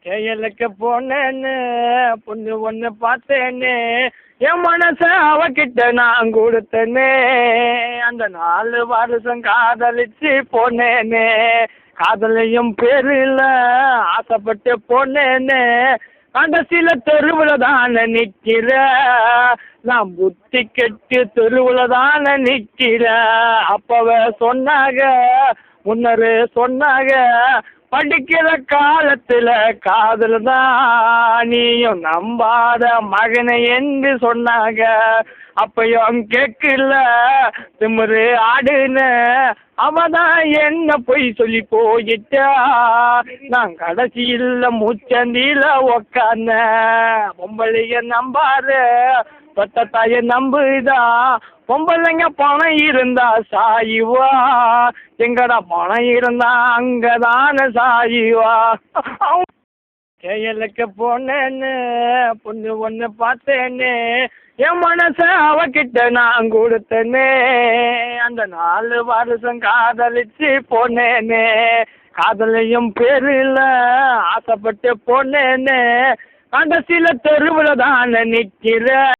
செயலுக்கு போனேன்னு பொண்ணு ஒன்று பார்த்தேன்னு என் மனச அவகிட்ட நான் கொடுத்தேனே. அந்த 4 வருஷம் காதலிச்சு போனேனே. காதலையும் பேரில் ஆசைப்பட்டு போனேனே. கடைசியில தெருவில் தானே நிற்கிற. நான் புத்தி கெட்டு தெருவில் தானே நிற்கிற. அப்பவே சொன்னாங்க, முன்னரே சொன்னாங்க, படிக்கிற காலத்துல காதல் தான் நீயும் நம்பாத மகனை என்று சொன்னாங்க. அப்பயும் கேட்கல திமுரு ஆடுன. அவதான் என்ன பொய் சொல்லி போயிட்டா. நான் கடைசியில் மூச்சந்தில உக்காந்த. பொம்பளைய நம்பாரு பத்த தாய நம்புதா. பொம்பளைங்க பணம் இருந்தா சாயுவா. எங்கடா பணம் இருந்தா அங்கதான சாயுவா. செயலுக்கு போனேன்னு பொண்ணு ஒன்று பார்த்தேன்னு என் மனச அவகிட்ட நான் கொடுத்தேனே. அந்த 4 வருஷம் காதலிச்சு போனேனே. காதலையும் பேரில் ஆசைப்பட்டு போனேனே. கடைசியில தெருவில் தானே நிற்கிற.